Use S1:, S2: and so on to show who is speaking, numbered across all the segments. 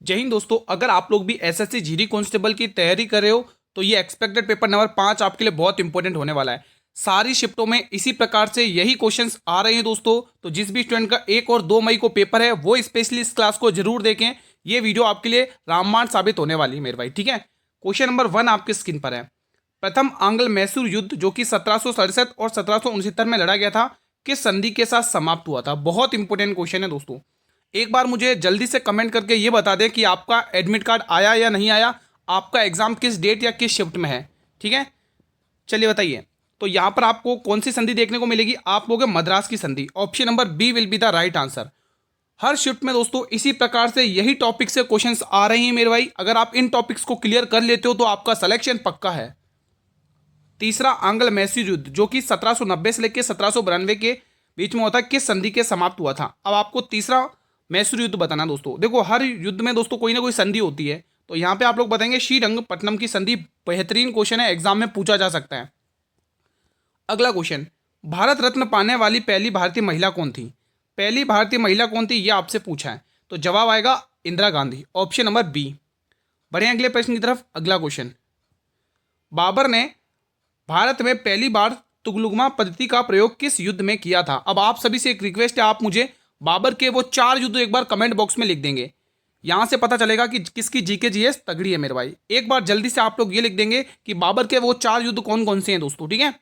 S1: जय हिंद दोस्तों। अगर आप लोग भी एसएससी जीडी कांस्टेबल की तैयारी कर रहे हो तो ये एक्सपेक्टेड पेपर नंबर 5 आपके लिए बहुत इंपॉर्टेंट होने वाला है। सारी शिफ्टों में इसी प्रकार से यही क्वेश्चंस आ रहे हैं दोस्तों। तो जिस भी स्टूडेंट का 1 और 2 मई को पेपर है वो स्पेशली इस क्लास को जरूर देखें। ये वीडियो आपके लिए रामबाण साबित होने वाली है मेरे भाई, ठीक है। क्वेश्चन नंबर 1 आपके स्क्रीन पर है। प्रथम आंग्ल मैसूर युद्ध जो कि 1767 और 1769 में लड़ा गया था, किस संधि के साथ समाप्त हुआ था। बहुत इंपॉर्टेंट क्वेश्चन है दोस्तों। एक बार मुझे जल्दी से कमेंट करके ये बता दें कि आपका एडमिट कार्ड आया या नहीं आया, आपका एग्जाम किस डेट या किस शिफ्ट में है, ठीक है। चलिए बताइए। तो यहाँ पर आपको कौन सी संधि देखने को मिलेगी, आप लोगे मद्रास की संधि। Option number B will be the right answer. हर शिफ्ट में दोस्तों इसी प्रकार से यही टॉपिक से क्वेश्चंस आ रहे हैं मेरे भाई। अगर आप इन टॉपिक्स को क्लियर कर लेते हो तो आपका सिलेक्शन पक्का है। तीसरा आंग्ल मैसूर युद्ध जो कि 1790 से लेकर 1792 के बीच में होता है, किस संधि के समाप्त हुआ था। अब आपको तीसरा मैसूर युद्ध बताना दोस्तों। देखो हर युद्ध में दोस्तों कोई ना कोई संधि होती है, तो यहाँ पे आप लोग बताएंगे श्रीरंगपट्टनम की संधि। बेहतरीन क्वेश्चन है, एग्जाम में पूछा जा सकता है। अगला क्वेश्चन, भारत रत्न पाने वाली पहली भारतीय महिला कौन थी। पहली भारतीय महिला कौन थी ये आपसे पूछा है, तो जवाब आएगा Indira Gandhi. Option number B. बढ़े अगले प्रश्न की तरफ। अगला क्वेश्चन, बाबर ने भारत में पहली बार तुगलुकमा पद्धति का प्रयोग किस युद्ध में किया था। अब आप सभी से एक रिक्वेस्ट है, आप मुझे बाबर के वो 4 युद्ध एक बार कमेंट बॉक्स में लिख देंगे। यहां से पता चलेगा कि किसकी जीके जीएस तगड़ी है मेरे भाई। एक बार जल्दी से आप लोग ये लिख देंगे कि बाबर के वो 4 युद्ध कौन कौन से हैं दोस्तों, ठीक है।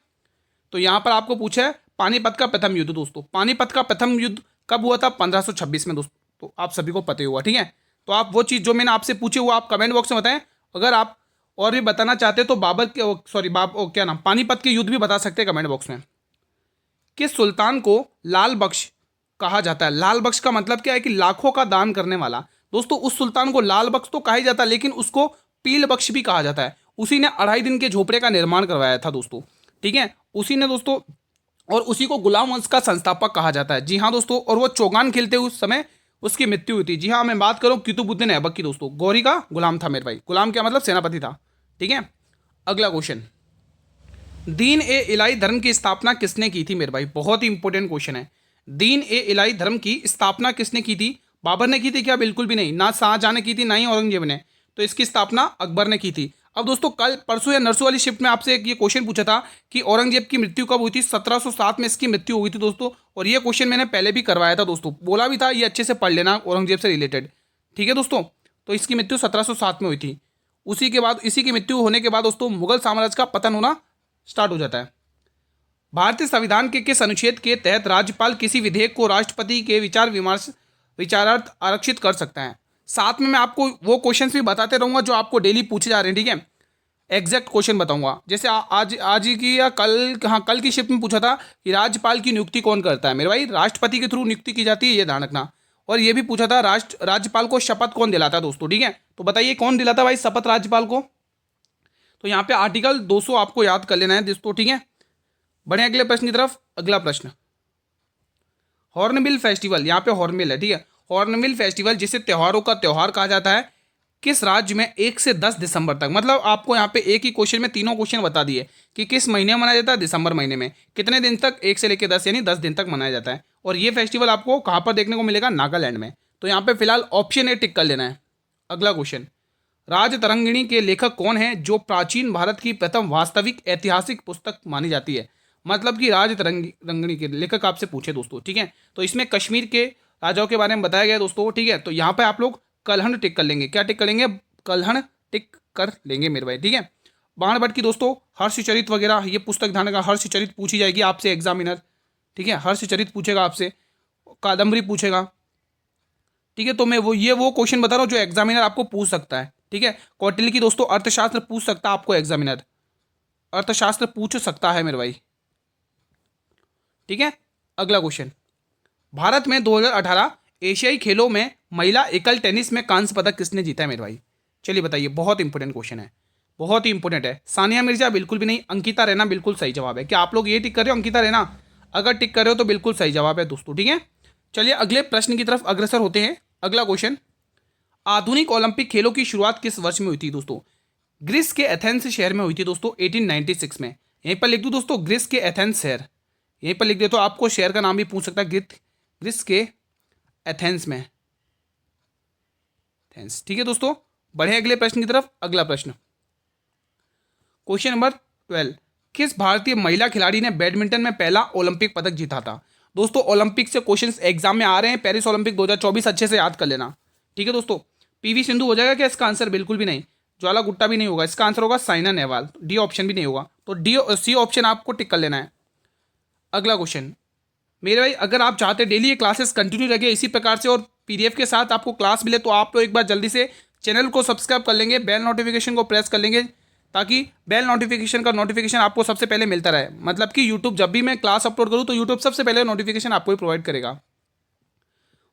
S1: तो यहां पर आपको पूछा है पानीपत का प्रथम युद्ध दोस्तों। पानीपत का प्रथम युद्ध कब हुआ था, 1526 में दोस्तों। तो आप सभी को पता ही हुआ, ठीक है। तो आप वो चीज़ जो मैंने आपसे पूछी वो आप कमेंट बॉक्स में बताएं। अगर आप और भी बताना चाहते तो बाबर के सॉरी क्या नाम पानीपत के युद्ध भी बता सकते हैं कमेंट बॉक्स में। किस सुल्तान को लाल बख्श कहा जाता है। लाल बख्श का मतलब क्या है कि लाखों का दान करने वाला। दोस्तों उस सुल्तान को लाल बख्श तो कहा ही जाता है, लेकिन उसको पील बख्श भी कहा जाता है। उसी ने 2.5 दिन के झोपड़े का निर्माण करवाया था दोस्तों, ठीक है। उसी ने दोस्तों, और उसी को गुलाम वंश का संस्थापक कहा जाता है। जी हाँ दोस्तों, और वो चौगान खेलते उस समय उसकी मृत्यु हुई थी। जी हाँ, मैं बात करूँ कुतुबुद्दीन ऐबक की दोस्तों। गौरी का गुलाम था मेरे भाई। गुलाम क्या मतलब, सेनापति था, ठीक है। अगला क्वेश्चन, दीन ए इलाही धर्म की स्थापना किसने की थी मेरे भाई। बहुत ही इंपॉर्टेंट क्वेश्चन है। दीन ए इलाही धर्म की स्थापना किसने की थी। बाबर ने की थी क्या, बिल्कुल भी नहीं। ना शाहजहां ने की थी, ना ही औरंगजेब ने। तो इसकी स्थापना अकबर ने की थी। अब दोस्तों कल परसों या नरसों वाली शिफ्ट में आपसे एक ये क्वेश्चन पूछा था कि औरंगजेब की मृत्यु कब हुई थी। 1707 में इसकी मृत्यु हुई थी दोस्तों। और ये क्वेश्चन मैंने पहले भी करवाया था दोस्तों, बोला भी था ये अच्छे से पढ़ लेना औरंगजेब से रिलेटेड, ठीक है दोस्तों। तो इसकी मृत्यु 1707 में हुई थी। उसी के बाद, इसी की मृत्यु होने के बाद दोस्तों मुगल साम्राज्य का पतन होना स्टार्ट हो जाता है। भारतीय संविधान के किस अनुच्छेद के तहत राज्यपाल किसी विधेयक को राष्ट्रपति के विचार विमर्श विचारार्थ आरक्षित कर सकता है। साथ में मैं आपको वो क्वेश्चंस भी बताते रहूंगा जो आपको डेली पूछे जा रहे हैं, ठीक है। एग्जैक्ट क्वेश्चन बताऊंगा। जैसे आज ही की या कल, हाँ कल की शिफ्ट में पूछा था कि राज्यपाल की नियुक्ति कौन करता है मेरे भाई। राष्ट्रपति के थ्रू नियुक्ति की जाती है, ये ध्यान रखना। और ये भी पूछा था राज्यपाल को शपथ कौन दिलाता है दोस्तों, ठीक है। तो बताइए कौन दिलाता भाई शपथ राज्यपाल को। तो यहाँ पे आर्टिकल 200 आपको याद कर लेना है दोस्तों, ठीक है। बढ़े अगले प्रश्न की तरफ। अगला प्रश्न, हॉर्नबिल फेस्टिवल, यहाँ पे हॉर्नबिल है, ठीक है। हॉर्नबिल फेस्टिवल जिसे त्योहारों का त्योहार कहा जाता है, किस राज्य में 1 से 10 दिसंबर तक। मतलब आपको यहाँ पे एक ही क्वेश्चन में तीनों क्वेश्चन बता दिए कि किस महीने में मनाया जाता है। दिसंबर महीने में। कितने दिन तक, 1 से लेकर 10 यानी 10 दिन तक मनाया जाता है। और ये फेस्टिवल आपको कहाँ पर देखने को मिलेगा, नागालैंड में। तो यहाँ पे फिलहाल ऑप्शन ए टिक कर लेना है। अगला क्वेश्चन, राजतरंगिणी के लेखक कौन है जो प्राचीन भारत की प्रथम वास्तविक ऐतिहासिक पुस्तक मानी जाती है। मतलब कि राजतरंगिणी के लेखक आपसे पूछे दोस्तों, ठीक है। तो इसमें कश्मीर के राजाओं के बारे में बताया गया दोस्तों, ठीक है। तो यहाँ पे आप लोग कल्हण टिक कर लेंगे। क्या टिक कर लेंगे, कल्हण टिक कर लेंगे मेरे भाई, ठीक है। बाण भट्ट की दोस्तों हर्षचरित वगैरह ये पुस्तक ध्यान रखा, हर्षचरित पूछी जाएगी आपसे एग्जामिनर, ठीक है। हर्षचरित पूछेगा आपसे, कादम्बरी पूछेगा, ठीक है। तो मैं वो क्वेश्चन बता रहा हूँ जो एग्जामिनर आपको पूछ सकता है, ठीक है। कौटिल्य की दोस्तों अर्थशास्त्र पूछ सकता है आपको एग्जामिनर, अर्थशास्त्र पूछ सकता है मेरे भाई, ठीक है। अगला क्वेश्चन, भारत में 2018 एशियाई खेलों में महिला एकल टेनिस में कांस्य पदक किसने जीता है मेरे भाई। चलिए बताइए, बहुत इंपॉर्टेंट क्वेश्चन है, बहुत ही इंपॉर्टेंट है। सानिया मिर्जा बिल्कुल भी नहीं, अंकिता रैना बिल्कुल सही जवाब है। क्या आप लोग ये टिक कर रहे हो अंकिता रैना। अगर टिक कर रहे हो तो बिल्कुल सही जवाब है दोस्तों, ठीक है। चलिए अगले प्रश्न की तरफ अग्रसर होते हैं। अगला क्वेश्चन, आधुनिक ओलंपिक खेलों की शुरुआत किस वर्ष में हुई थी दोस्तों। ग्रीस के एथेंस शहर में हुई थी दोस्तों 1896 में। यहीं पर लिख दूं दोस्तों, ग्रीस के एथेंस शहर, यहीं पर लिख दे तो आपको शहर का नाम भी पूछ सकता है, ग्रीस के एथेंस में। टेंस। ठीक है दोस्तों, बढ़े अगले प्रश्न की तरफ। अगला प्रश्न, क्वेश्चन नंबर 12, किस भारतीय महिला खिलाड़ी ने बैडमिंटन में पहला ओलंपिक पदक जीता था? दोस्तों ओलंपिक से क्वेश्चंस एग्जाम में आ रहे हैं, पेरिस ओलंपिक 2024 अच्छे से याद कर लेना। ठीक है दोस्तों, पीवी सिंधु हो जाएगा क्या इसका आंसर? बिल्कुल भी नहीं। ज्वाला गुट्टा भी नहीं होगा, इसका आंसर होगा साइना नेहवाल। डी ऑप्शन भी नहीं होगा, तो डी सी ऑप्शन आपको टिक कर लेना है। अगला क्वेश्चन, मेरे भाई अगर आप चाहते हैं डेली ये क्लासेस कंटिन्यू रखे इसी प्रकार से और पीडीएफ के साथ आपको क्लास मिले, तो आप लोग एक बार जल्दी से चैनल को सब्सक्राइब कर लेंगे, बेल नोटिफिकेशन को प्रेस कर लेंगे, ताकि बेल नोटिफिकेशन का नोटिफिकेशन आपको सबसे पहले मिलता रहे। मतलब कि यूट्यूब जब भी मैं क्लास अपलोड करूँ तो यूट्यूब सबसे पहले नोटिफिकेशन आपको ही प्रोवाइड करेगा।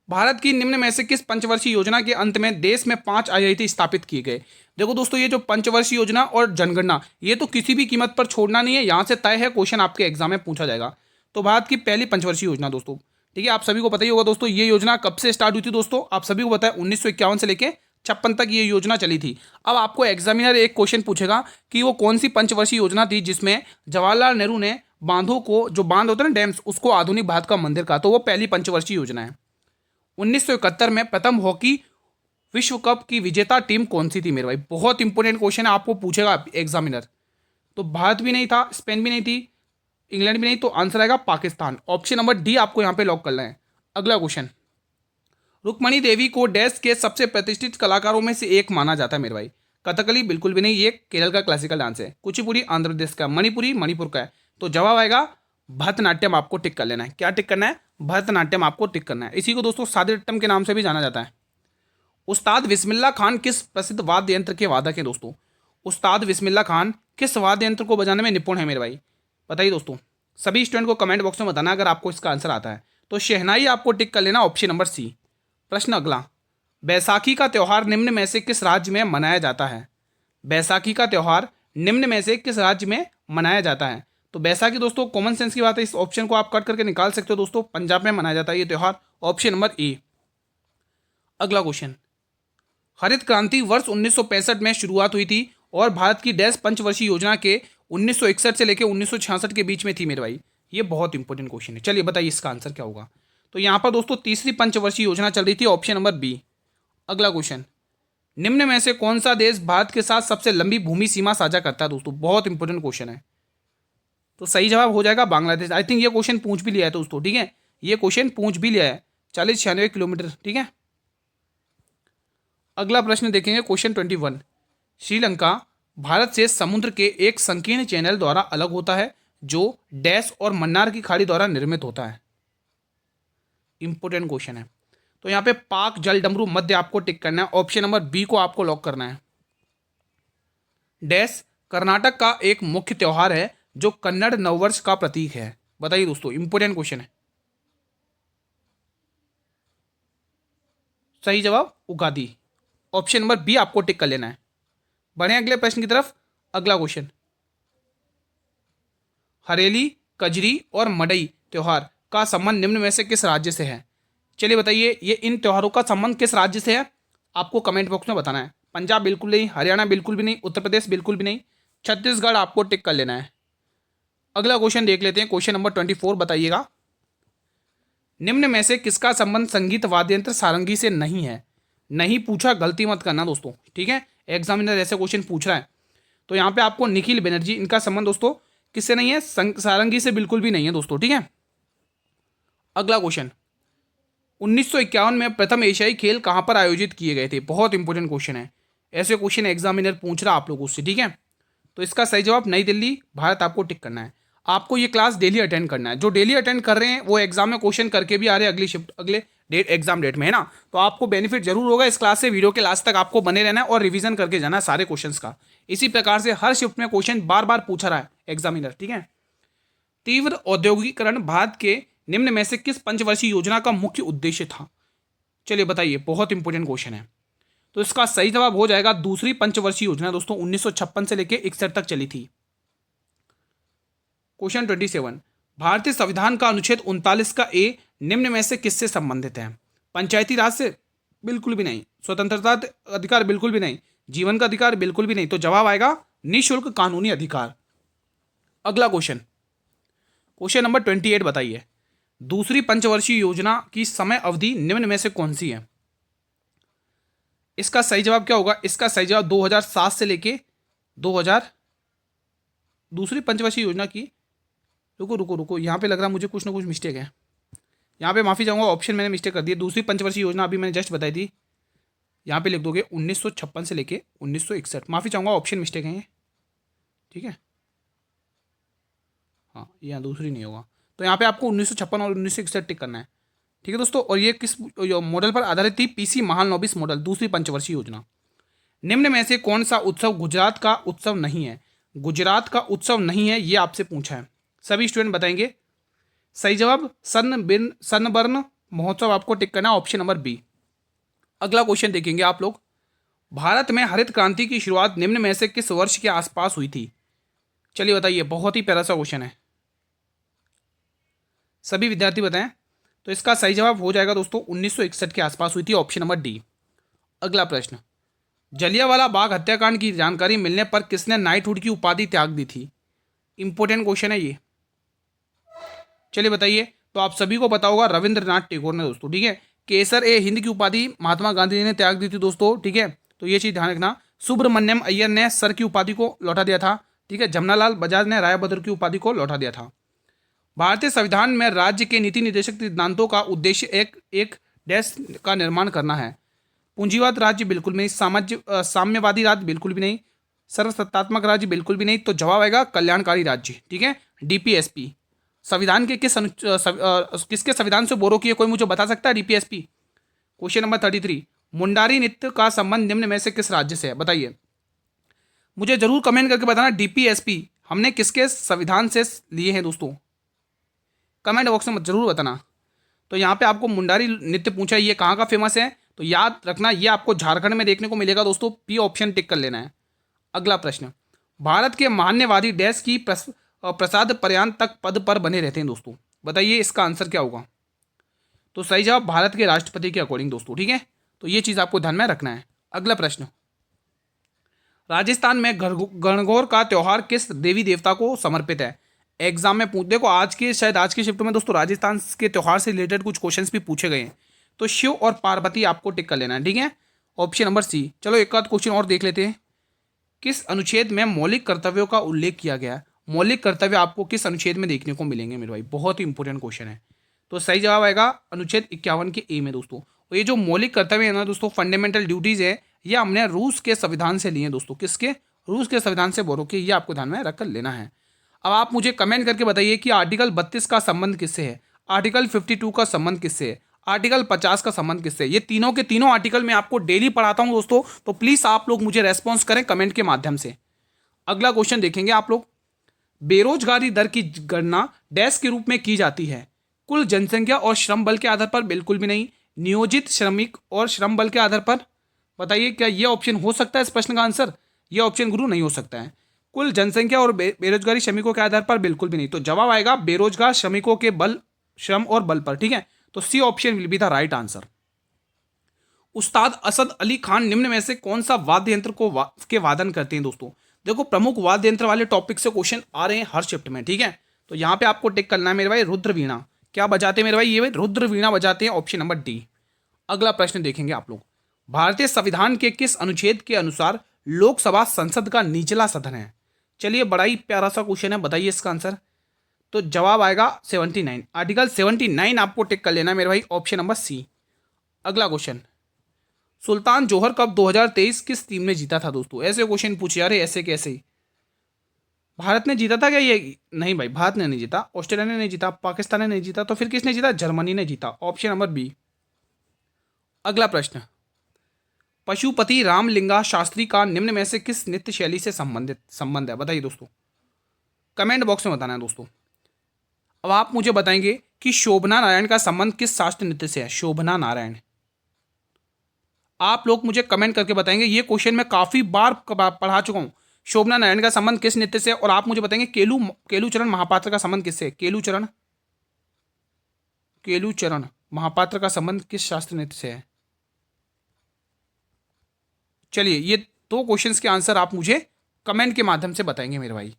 S1: भारत की निम्न में से किस पंचवर्षीय योजना के अंत में देश में 5 आईआईटी स्थापित किए गए? देखो दोस्तों, ये जो पंचवर्षीय योजना और जनगणना, ये तो किसी भी कीमत पर छोड़ना नहीं है, यहाँ से तय है, क्वेश्चन आपके एग्जाम में पूछा जाएगा। तो भारत की पहली पंचवर्षीय योजना दोस्तों, ठीक है, आप सभी को पता ही होगा दोस्तों, ये योजना कब से स्टार्ट हुई थी दोस्तों? आप सभी को पता है 1951 से लेकर 56 तक ये योजना चली थी। अब आपको एग्जामिनर एक क्वेश्चन पूछेगा कि वो कौन सी पंचवर्षीय योजना थी जिसमें जवाहरलाल नेहरू ने बांधों को, जो बांध होता है ना डैम्स, उसको आधुनिक भारत का मंदिर कहा, तो वो पहली पंचवर्षीय योजना है। 1971 में प्रथम हॉकी विश्व कप की विजेता टीम कौन सी थी? मेरे भाई बहुत इंपॉर्टेंट क्वेश्चन है, आपको पूछेगा एग्जामिनर। तो भारत भी नहीं था, स्पेन भी नहीं थी, इंग्लैंड भी नहीं, तो आंसर आएगा पाकिस्तान। ऑप्शन नंबर डी आपको यहां पे लॉक करना है। अगला क्वेश्चन, रुक्मणी देवी को डैश के सबसे प्रतिष्ठित कलाकारों में से एक माना जाता है? मेरे भाई कथकली बिल्कुल भी नहीं, ये केरल का क्लासिकल डांस है। कुचिपुड़ी आंध्र प्रदेश का, मणिपुरी मणिपुर का है। तो जवाब आएगा भरतनाट्यम, आपको टिक कर लेना है। क्या टिक करना है? भरतनाट्यम आपको टिक करना है। इसी को दोस्तों सादिरट्टम के नाम से भी जाना जाता है। उस्ताद बिस्मिल्लाह खान किस प्रसिद्ध वाद्य यंत्र के वादक हैं दोस्तों? उस्ताद बिस्मिल्लाह खान किस वाद्य यंत्र को बजाने में निपुण है? मेरे भाई बताइए दोस्तों, सभी स्टूडेंट को कमेंट बॉक्स में बताना अगर आपको इसका आंसर आता है। तो शहनाई आपको टिक कर लेना, ऑप्शन नंबर सी। प्रश्न अगला, बैसाखी का त्यौहार निम्न में से किस राज्य में मनाया जाता है? बैसाखी का त्यौहार निम्न में से किस राज्य में मनाया जाता है? तो बैसाखी दोस्तों कॉमन सेंस की बात है, इस ऑप्शन को आप कट करके निकाल सकते हो दोस्तों, पंजाब में मनाया जाता है ये त्यौहार। Option number A. अगला क्वेश्चन, हरित क्रांति वर्ष 1965 में शुरुआत हुई थी और भारत की डैश पंचवर्षीय योजना के 1961 से लेकर 1966 के बीच में थी। मेरे भाई ये बहुत इंपॉर्टेंट क्वेश्चन है, चलिए बताइए इसका आंसर क्या होगा? तो यहाँ पर दोस्तों तीसरी पंचवर्षीय योजना चल रही थी, ऑप्शन नंबर बी। अगला क्वेश्चन, निम्न में से कौन सा देश भारत के साथ सबसे लंबी भूमि सीमा साझा करता है? दोस्तों बहुत इंपॉर्टेंट क्वेश्चन है, तो सही जवाब हो जाएगा बांग्लादेश। आई थिंक ये क्वेश्चन पूछ भी लिया है दोस्तों, ठीक है, ये क्वेश्चन पूछ भी लिया है, 40-96 किलोमीटर, ठीक है। अगला प्रश्न देखेंगे, क्वेश्चन 21, श्रीलंका भारत से समुद्र के एक संकीर्ण चैनल द्वारा अलग होता है जो डैश और मन्नार की खाड़ी द्वारा निर्मित होता है। इंपॉर्टेंट क्वेश्चन है। तो यहाँ पे पाक जल डमरू मध्य आपको टिक करना है, ऑप्शन नंबर बी को आपको लॉक करना है। डैश कर्नाटक का एक मुख्य त्योहार है जो कन्नड़ नववर्ष का प्रतीक है। बताइए दोस्तों, इंपॉर्टेंट क्वेश्चन है। सही जवाब उगादी, ऑप्शन नंबर बी आपको टिक कर लेना है। बढ़े अगले प्रश्न की तरफ। अगला क्वेश्चन, हरेली, कजरी और मडई त्योहार का संबंध निम्न में से किस राज्य से है? चलिए बताइए, ये इन त्योहारों का संबंध किस राज्य से है? आपको कमेंट बॉक्स में बताना है। पंजाब बिल्कुल नहीं, हरियाणा बिल्कुल भी नहीं, उत्तर प्रदेश बिल्कुल भी नहीं, छत्तीसगढ़ आपको टिक कर लेना है। अगला क्वेश्चन देख लेते हैं, क्वेश्चन नंबर 24 बताइएगा, निम्न में से किसका संबंध संगीत वाद्य यंत्र सारंगी से नहीं है? नहीं पूछा, गलती मत करना दोस्तों, ठीक है, एग्जामिनर ऐसे क्वेश्चन पूछ रहा है। तो यहाँ पे आपको निखिल बनर्जी, इनका संबंध दोस्तों किससे नहीं है? सारंगी से बिल्कुल भी नहीं है दोस्तों, ठीक है। अगला क्वेश्चन, 1951 में प्रथम एशियाई खेल कहाँ पर आयोजित किए गए थे? बहुत इंपॉर्टेंट क्वेश्चन है, ऐसे क्वेश्चन एग्जामिनर पूछ रहा आप लोगों से, ठीक है। तो इसका सही जवाब नई दिल्ली, भारत आपको टिक करना है। आपको ये क्लास डेली अटेंड करना है, जो डेली अटेंड कर रहे हैं वो एग्जाम में क्वेश्चन करके भी आ रहे हैं अगली शिफ्ट, अगले डेट एग्जाम डेट में, है ना। तो आपको बेनिफिट जरूर होगा इस क्लास से, वीडियो के लास्ट तक आपको बने रहना है और रिवीजन करके जाना है सारे क्वेश्चंस का। इसी प्रकार से हर शिफ्ट में क्वेश्चन बार बार पूछा रहा है एग्जामिनर, ठीक है। तीव्र औद्योगिकरण भारत के निम्न में से किस पंचवर्षीय योजना का मुख्य उद्देश्य था? चलिए बताइए, बहुत इंपॉर्टेंट क्वेश्चन है। तो इसका सही जवाब हो जाएगा दूसरी पंचवर्षीय योजना दोस्तों, 1956 से लेकर 61 तक चली थी। क्वेश्चन 27, भारतीय संविधान का अनुच्छेद 39 का ए निम्न में से किससे संबंधित है? पंचायती राज से? बिल्कुल भी नहीं। स्वतंत्रता अधिकार? बिल्कुल भी नहीं। जीवन का अधिकार? बिल्कुल भी नहीं। तो जवाब आएगा निःशुल्क कानूनी अधिकार। अगला क्वेश्चन, क्वेश्चन नंबर 28 बताइए, दूसरी पंचवर्षीय योजना की समय अवधि निम्न में से कौन सी है? इसका सही जवाब क्या होगा? इसका सही जवाब 2007 से लेके 2000, दूसरी पंचवर्षीय योजना की, रुको रुको रुको, यहाँ पे लग रहा है मुझे कुछ ना कुछ मिस्टेक है। यहाँ पे माफ़ी चाहूँगा, ऑप्शन मैंने मिस्टेक कर दिया। दूसरी पंचवर्षीय योजना अभी मैंने जस्ट बताई थी, यहाँ पे लिख दोगे 1956 से लेके 1961। माफ़ी चाहूँगा, ऑप्शन मिस्टेक है ये, ठीक है। हाँ, यहाँ दूसरी नहीं होगा, तो यहाँ पे आपको 1956 और 1961 टिक करना है, ठीक है दोस्तों। और ये किस मॉडल पर आधारित थी? पीसी महालनोबिस मॉडल, दूसरी पंचवर्षीय योजना। निम्न में से कौन सा उत्सव गुजरात का उत्सव नहीं है? गुजरात का उत्सव नहीं है, ये आपसे पूछा है, सभी स्टूडेंट बताएंगे। सही जवाब सनबर्न महोत्सव, आपको टिक करना है, ऑप्शन नंबर बी। अगला क्वेश्चन देखेंगे आप लोग। भारत में हरित क्रांति की शुरुआत निम्न में से किस वर्ष के आसपास हुई थी? चलिए बताइए, बहुत ही प्यारा सा क्वेश्चन है, सभी विद्यार्थी बताएं। तो इसका सही जवाब हो जाएगा दोस्तों 1961 के आसपास हुई थी, ऑप्शन नंबर डी। अगला प्रश्न, जलियांवाला बाग हत्याकांड की जानकारी मिलने पर किसने नाइटहुड की उपाधि त्याग दी थी? इंपॉर्टेंट क्वेश्चन है ये, चलिए बताइए। तो आप सभी को पता होगा, रविंद्रनाथ टैगोर ने दोस्तों, ठीक है। केसर ए हिंद की उपाधि महात्मा गांधी जी ने त्याग दी थी दोस्तों, ठीक है, तो ये चीज ध्यान रखना। सुब्रमण्यम अय्यर ने सर की उपाधि को लौटा दिया था, ठीक है। जमनालाल बजाज ने रायबहादुर की उपाधि को लौटा दिया था। भारतीय संविधान में राज्य के नीति निर्देशक सिद्धांतों का उद्देश्य एक देश का निर्माण करना है। पूंजीवाद राज्य बिल्कुल भी नहीं, साम्यवादी राज्य बिल्कुल भी नहीं, सर्वसत्तात्मक राज्य बिल्कुल भी नहीं। तो जवाब आएगा कल्याणकारी राज्य, ठीक है, डीपीएसपी। संविधान के किसके संविधान से बोरो किए, कोई मुझे बता सकता है? डीपीएसपी। क्वेश्चन नंबर 33, मुंडारी नृत्य का संबंध निम्न में से किस राज्य से है? बताइए, मुझे जरूर कमेंट करके बताना डीपीएसपी हमने किसके संविधान से लिए हैं दोस्तों, कमेंट बॉक्स में जरूर बताना। तो यहाँ पे आपको मुंडारी नृत्य पूछा है, ये कहाँ का फेमस है? तो याद रखना, ये आपको झारखंड में देखने को मिलेगा दोस्तों, पी ऑप्शन टिक कर लेना है। अगला प्रश्न, भारत के मान्यवादी डैश की प्रसाद पर्यंत तक पद पर बने रहते हैं दोस्तों, बताइए इसका आंसर क्या होगा? तो सही जवाब भारत के राष्ट्रपति के अकॉर्डिंग दोस्तों, ठीक है, तो ये चीज आपको ध्यान में रखना है। अगला प्रश्न, राजस्थान में गणगौर का त्योहार किस देवी देवता को समर्पित है? एग्जाम में पूछ, देखो आज के शायद आज के शिफ्ट में दोस्तों राजस्थान के त्योहार से रिलेटेड कुछ क्वेश्चंस भी पूछे गए हैं, तो शिव और पार्वती आपको टिक कर लेना है, ठीक है, ऑप्शन नंबर सी। चलो एक आध क्वेश्चन और देख लेते हैं। किस अनुच्छेद में मौलिक कर्तव्यों का उल्लेख किया गया है? मौलिक कर्तव्य आपको किस अनुच्छेद में देखने को मिलेंगे मेरे भाई? बहुत ही इंपॉर्टेंट क्वेश्चन है। तो सही जवाब आएगा अनुच्छेद 51 के ए में दोस्तों। और ये जो मौलिक कर्तव्य है ना दोस्तों, फंडामेंटल ड्यूटीज है, ये हमने रूस के संविधान से लिए दोस्तों। किसके? रूस के संविधान से बोरो के, ये आपको ध्यान में रख कर लेना है। अब आप मुझे कमेंट करके बताइए कि आर्टिकल 32 का संबंध किससे है, आर्टिकल 52 का संबंध किससे है, आर्टिकल 50 का संबंध किससे है? ये तीनों के तीनों आर्टिकल मैं आपको डेली पढ़ाता हूं दोस्तों, तो प्लीज आप लोग मुझे रेस्पॉन्स करें कमेंट के माध्यम से। अगला क्वेश्चन देखेंगे आप लोग, बेरोजगारी दर की गणना डैश के रूप में की जाती है? कुल जनसंख्या और श्रम बल के आधार पर? बिल्कुल भी नहीं। नियोजित श्रमिक और श्रम बल के आधार पर? बताइए क्या ये ऑप्शन हो सकता है इस प्रश्न का आंसर? ये ऑप्शन गुरु नहीं हो सकता है। कुल जनसंख्या और बेरोजगारी श्रमिकों के आधार पर? बिल्कुल भी नहीं। तो जवाब आएगा बेरोजगार श्रमिकों के बल, श्रम और बल पर, ठीक है। तो C option will be the right answer. Ustad Asad Ali Khan निम्न में से कौन सा वाद्य यंत्र के वादन करते हैं दोस्तों? देखो प्रमुख वाद्य यंत्र वाले टॉपिक से क्वेश्चन आ रहे हैं हर शिफ्ट में, ठीक है। तो यहाँ पे आपको टिक करना है मेरे भाई, रुद्र वीणा। क्या बजाते हैं मेरे भाई? ये रुद्र वीणा बजाते हैं, ऑप्शन नंबर डी। अगला प्रश्न देखेंगे आप लोग, भारतीय संविधान के किस अनुच्छेद के अनुसार लोकसभा संसद का निचला सदन है? चलिए बड़ा ही प्यारा सा क्वेश्चन है, बताइए इसका आंसर। तो जवाब आएगा 79, आर्टिकल 79 आपको टिक कर लेना है मेरे भाई, ऑप्शन नंबर सी। अगला क्वेश्चन, सुल्तान जोहर कप 2023 किस टीम ने जीता था दोस्तों? ऐसे क्वेश्चन पूछे जा रहे, ऐसे कैसे? भारत ने जीता था क्या ये? नहीं भाई, भारत ने नहीं जीता, ऑस्ट्रेलिया ने नहीं जीता, पाकिस्तान ने नहीं जीता, तो फिर किसने जीता? जर्मनी ने जीता, ऑप्शन नंबर बी। अगला प्रश्न, पशुपति रामलिंगा शास्त्री का निम्न में से किस नृत्य शैली से संबंध है? बताइए दोस्तों, कमेंट बॉक्स में बताना है दोस्तों। अब आप मुझे बताएंगे कि शोभना नारायण का संबंध किस शास्त्रीय नृत्य से है? शोभना नारायण, आप लोग मुझे कमेंट करके बताएंगे। ये क्वेश्चन मैं काफी बार पढ़ा चुका हूं। शोभना नारायण का संबंध किस नृत्य से? और आप मुझे बताएंगे केलूचरण महापात्र का संबंध किससे? केलूचरण महापात्र का संबंध किस शास्त्रीय नृत्य से है? चलिए ये दो क्वेश्चंस के आंसर आप मुझे कमेंट के माध्यम से बताएंगे मेरे भाई।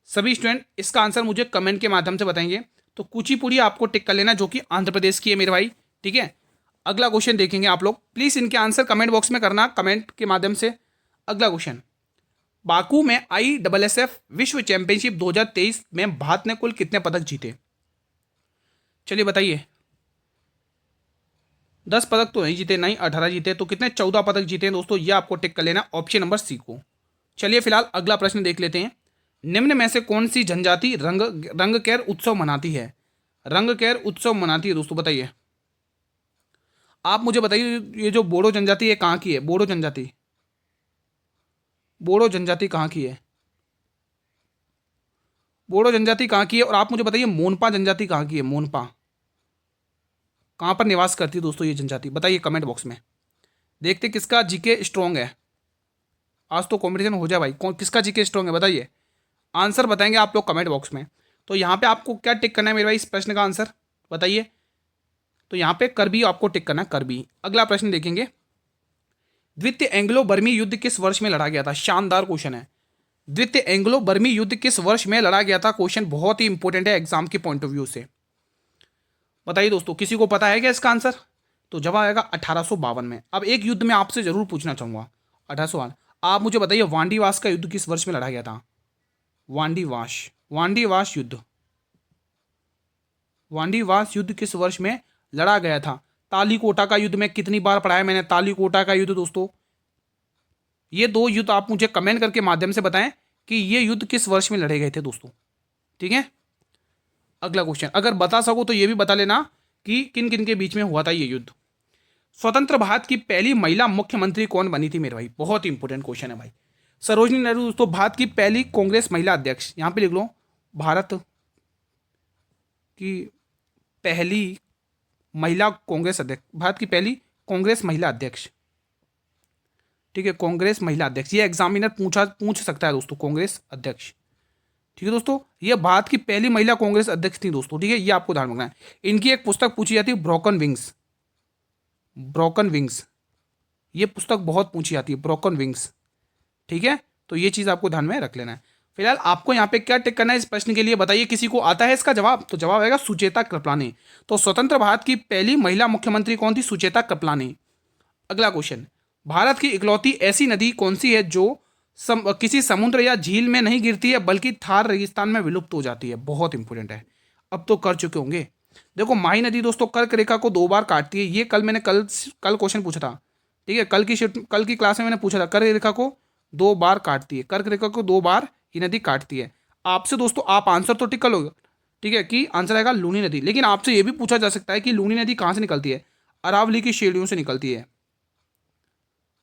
S1: सभी स्टूडेंट इसका आंसर मुझे कमेंट के माध्यम से बताएंगे। तो कुचिपुड़ी आपको टिक कर लेना, जो कि आंध्र प्रदेश की है मेरे भाई, ठीक है। अगला क्वेश्चन देखेंगे आप लोग, प्लीज इनके आंसर कमेंट बॉक्स में करना, कमेंट के माध्यम से। अगला क्वेश्चन, बाकू में ISSF विश्व चैंपियनशिप 2023 में भारत ने कुल कितने पदक जीते? चलिए बताइए। 10 पदक तो नहीं जीते, नहीं 18 जीते, तो कितने? 14 पदक जीते हैं दोस्तों, ये आपको टिक कर लेना ऑप्शन नंबर सी को। चलिए फिलहाल अगला प्रश्न देख लेते हैं। निम्न में से कौन सी जनजाति रंगकेर उत्सव मनाती है? रंगकेर उत्सव मनाती है दोस्तों, बताइए। आप मुझे बताइए, ये जो बोडो जनजाति है कहाँ की है? बोडो जनजाति, बोडो जनजाति कहाँ की है? बोडो जनजाति कहाँ की है? और आप मुझे बताइए मोनपा जनजाति कहाँ की है? मोनपा कहाँ पर निवास करती है दोस्तों ये जनजाति? बताइए कमेंट बॉक्स में। देखते किसका जीके स्ट्रॉन्ग है। आज तो कॉम्पिटिशन हो जाए भाई, कौन किसका जीके स्ट्रॉन्ग है बताइए। आंसर बताएंगे आप लोग कमेंट बॉक्स में। तो यहाँ पे आपको क्या टिक करना है मेरे भाई इस प्रश्न का आंसर बताइए। तो यहाँ पे करबी आपको टिक करना है, करबी। अगला प्रश्न देखेंगे, द्वितीय एंग्लो बर्मी युद्ध किस वर्ष में लड़ा गया था? शानदार क्वेश्चन है। द्वितीय एंग्लो बर्मी युद्ध किस वर्ष में लड़ा गया था? क्वेश्चन बहुत ही इंपॉर्टेंट है एग्जाम के पॉइंट ऑफ व्यू से। बताइए दोस्तों, किसी को पता है क्या इसका आंसर? तो जवाब आएगा 1852 में। अब एक युद्ध में आपसे जरूर पूछना चाहूंगा, 1852। आप मुझे बताइए वांडीवास का युद्ध किस वर्ष में लड़ा गया था? वांडीवास, वांडीवास युद्ध, वांडीवास युद्ध किस वर्ष में लड़ा गया था? तालीकोटा का युद्ध में कितनी बार पढ़ा है मैंने? तालीकोटा का युद्ध दोस्तों, ये दो युद्ध आप मुझे कमेंट करके माध्यम से बताएं कि ये युद्ध किस वर्ष में लड़े गए थे दोस्तों, ठीक है। अगला क्वेश्चन, अगर बता सको तो ये भी बता लेना कि किन किन के बीच में हुआ था ये युद्ध। स्वतंत्र भारत की पहली महिला मुख्यमंत्री कौन बनी थी मेरे भाई? बहुत इंपॉर्टेंट क्वेश्चन है भाई। सरोजिनी नेहरू दोस्तों, भारत की पहली कांग्रेस महिला अध्यक्ष। यहां पे लिख लो, भारत की पहली महिला कांग्रेस अध्यक्ष, भारत की पहली कांग्रेस महिला अध्यक्ष, ठीक है, कांग्रेस महिला अध्यक्ष। ये एग्जामिनर पूछ सकता है दोस्तों, कांग्रेस अध्यक्ष, ठीक है दोस्तों। ये भारत की पहली महिला कांग्रेस अध्यक्ष थी दोस्तों, ठीक है, ये आपको ध्यान रखना है। इनकी एक पुस्तक पूछी जाती है, ब्रोकन विंग्स, ब्रोकन विंग्स, ये पुस्तक बहुत पूछी जाती है, ब्रोकन विंग्स, ठीक है। तो ये चीज़ आपको ध्यान में रख लेना है। फिलहाल आपको यहाँ पे क्या टिक करना है इस प्रश्न के लिए बताइए, किसी को आता है इसका जवाब? तो जवाब आएगा सुचेता कृपलानी। तो स्वतंत्र भारत की पहली महिला मुख्यमंत्री कौन थी? सुचेता कृपलानी। अगला क्वेश्चन, भारत की इकलौती ऐसी नदी कौन सी है जो किसी समुद्र या झील में नहीं गिरती है बल्कि थार रेगिस्तान में विलुप्त हो जाती है? बहुत इंपॉर्टेंट है, अब तो कर चुके होंगे। देखो माही नदी दोस्तों कर्क रेखा को 2 बार काटती है। ये कल मैंने कल क्वेश्चन पूछा था, ठीक है, कल की क्लास में मैंने पूछा था, कर्क रेखा को 2 बार काटती है, कर्क रेखा को 2 बार ये नदी काटती है। आपसे दोस्तों आप आंसर तो टिक कर लोगे, ठीक है, कि आंसर आएगा लूनी नदी। लेकिन आपसे ये भी पूछा जा सकता है कि लूनी नदी कहाँ से निकलती है? अरावली की श्रेणियों से निकलती है,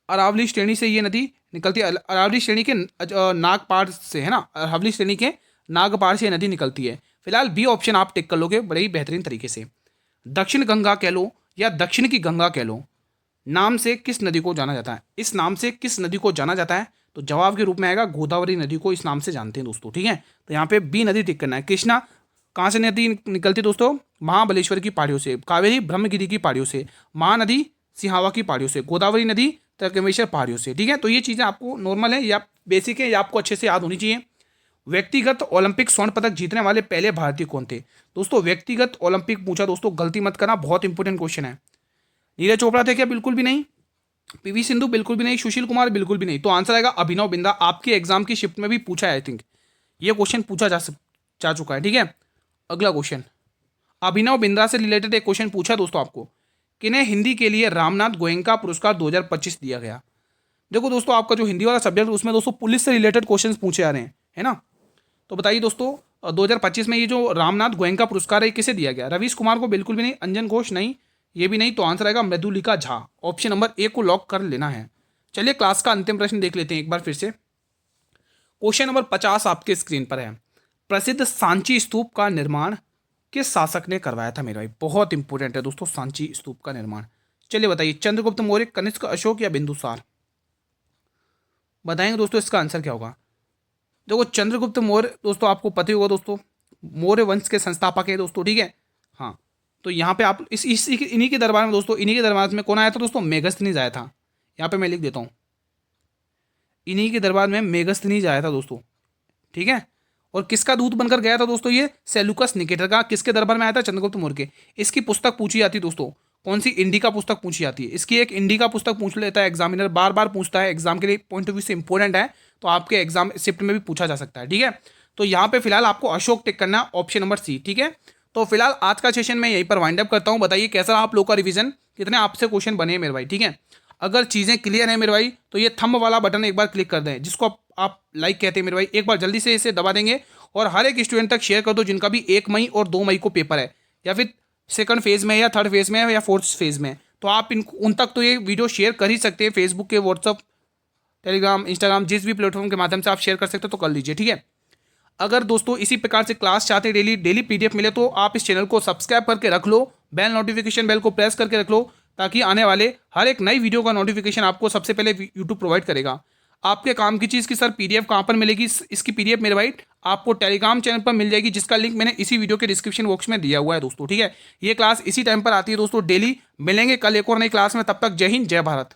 S1: अरावली श्रेणी से ये नदी निकलती है। अरावली श्रेणी के नागपाड़ से, है ना, अरावली श्रेणी के नागपाड़ से ये नदी निकलती है। फिलहाल बी ऑप्शन आप टिक कर लोगे बड़े ही बेहतरीन तरीके से। दक्षिण गंगा कह लो या दक्षिण की गंगा कह लो, नाम से किस नदी को जाना जाता है? इस नाम से किस नदी को जाना जाता है? तो जवाब के रूप में आएगा गोदावरी नदी को इस नाम से जानते हैं दोस्तों, ठीक है। तो यहाँ पे बी नदी टिक करना है। कृष्णा कहाँ से नदी निकलती है दोस्तों? महाबलेश्वर की पहाड़ियों से। कावेरी ब्रह्मगिरी की पहाड़ियों से। महानदी सिहावा की पहाड़ियों से। गोदावरी नदी त्रिकमेश्वर पहाड़ियों से, ठीक है। तो ये चीज़ें आपको नॉर्मल है या बेसिक है, या आपको अच्छे से याद होनी चाहिए। व्यक्तिगत ओलंपिक स्वर्ण पदक जीतने वाले पहले भारतीय कौन थे? दोस्तों व्यक्तिगत ओलंपिक पूछा दोस्तों, गलती मत करना, बहुत इंपॉर्टेंट क्वेश्चन है। नीरज चोपड़ा थे क्या? बिल्कुल भी नहीं। पीवी सिंधु बिल्कुल भी नहीं। सुशील कुमार बिल्कुल भी नहीं। तो आंसर आएगा अभिनव बिंद्रा। आपके एग्जाम की शिफ्ट में भी पूछा है, आई थिंक ये क्वेश्चन पूछा जा चुका है, ठीक है। अगला क्वेश्चन, अभिनव बिंद्रा से रिलेटेड एक क्वेश्चन पूछा दोस्तों आपको, किन्हें हिंदी के लिए रामनाथ गोयनका पुरस्कार 2025 दिया गया? देखो दोस्तों आपका जो हिंदी वाला सब्जेक्ट उसमें दोस्तों पुलिस से रिलेटेड क्वेश्चंस पूछे जा रहे हैं, है ना। तो बताइए दोस्तों 2025 में ये जो रामनाथ गोयनका पुरस्कार है किसे दिया गया? रवीश कुमार को बिल्कुल भी नहीं। अंजन घोष नहीं, ये भी नहीं। तो आंसर आएगा Mridulika Jha. Option number A को लॉक कर लेना है। चलिए क्लास का अंतिम प्रश्न देख लेते हैं एक बार फिर से। क्वेश्चन नंबर 50 आपके स्क्रीन पर है। प्रसिद्ध सांची स्तूप का निर्माण किस शासक ने करवाया था मेरे भाई? बहुत इंपॉर्टेंट है दोस्तों सांची स्तूप का निर्माण। चलिए बताइए, चंद्रगुप्त मौर्य, कनिष्क, अशोक या बिंदुसार? बताएंगे दोस्तों इसका आंसर क्या होगा। देखो चंद्रगुप्त मौर्य दोस्तों आपको पता ही होगा दोस्तों, मौर्य वंश के संस्थापक है दोस्तों, ठीक है। हाँ, तो यहाँ पे आप इन्हीं के दरबार में दोस्तों, इन्हीं के दरबार में कौन आया था दोस्तों? मेगस्थनीज आया था। यहाँ पे मैं लिख देता हूँ, इन्हीं के दरबार में मेगस्थनीज आया था दोस्तों, ठीक है। और किसका दूत बनकर गया था दोस्तों? ये सेल्यूकस निकेटर का। किसके दरबार में आया था? चंद्रगुप्त मौर्य के। इसकी पुस्तक पूछी जाती दोस्तों, कौन सी इंडिका पुस्तक पूछी जाती है। इसकी एक इंडिका पुस्तक पूछ लेता है एग्जामिनर, बार बार पूछता है, एग्जाम के लिए पॉइंट ऑफ व्यू से इंपॉर्टेंट है, तो आपके एग्जाम शिफ्ट में भी पूछा जा सकता है। ठीक है, तो यहाँ पे फिलहाल आपको अशोक टिक करना, ऑप्शन नंबर सी। ठीक है, तो फिलहाल आज का सेशन मैं यहीं पर वाइंड अप करता हूँ। बताइए कैसा रहा आप लोग का रिवीजन, कितने आपसे क्वेश्चन बने हैं मेरे भाई। ठीक है, अगर चीज़ें क्लियर है मेरे भाई तो ये थंब वाला बटन एक बार क्लिक कर दें, जिसको आप लाइक कहते हैं मेरे भाई, एक बार जल्दी से इसे दबा देंगे और हर एक स्टूडेंट तक शेयर कर दो जिनका भी 1 मई और 2 मई को पेपर है, या फिर सेकंड फेज में, या थर्ड फेज में, या फोर्थ फेज में। तो आप उन तक तो ये वीडियो शेयर कर ही सकते हैं, फेसबुक के, व्हाट्सअप, टेलीग्राम, इंस्टाग्राम, जिस भी प्लेटफॉर्म के माध्यम से आप शेयर कर सकते हो तो कर लीजिए। ठीक है, अगर दोस्तों इसी प्रकार से क्लास चाहते हैं, डेली पीडीएफ मिले, तो आप इस चैनल को सब्सक्राइब करके रख लो, बेल नोटिफिकेशन बेल को प्रेस करके रख लो, ताकि आने वाले हर एक नई वीडियो का नोटिफिकेशन आपको सबसे पहले यूट्यूब प्रोवाइड करेगा। आपके काम की चीज़ की सर पीडीएफ कहाँ पर मिलेगी, इसकी पीडीएफ मेरे भाई आपको टेलीग्राम चैनल पर मिल जाएगी, जिसका लिंक मैंने इसी वीडियो के डिस्क्रिप्शन बॉक्स में दिया हुआ है दोस्तों। ठीक है, ये क्लास इसी टाइम पर आती है दोस्तों, डेली मिलेंगे कल एक और नई क्लास में। तब तक जय हिंद, जय भारत।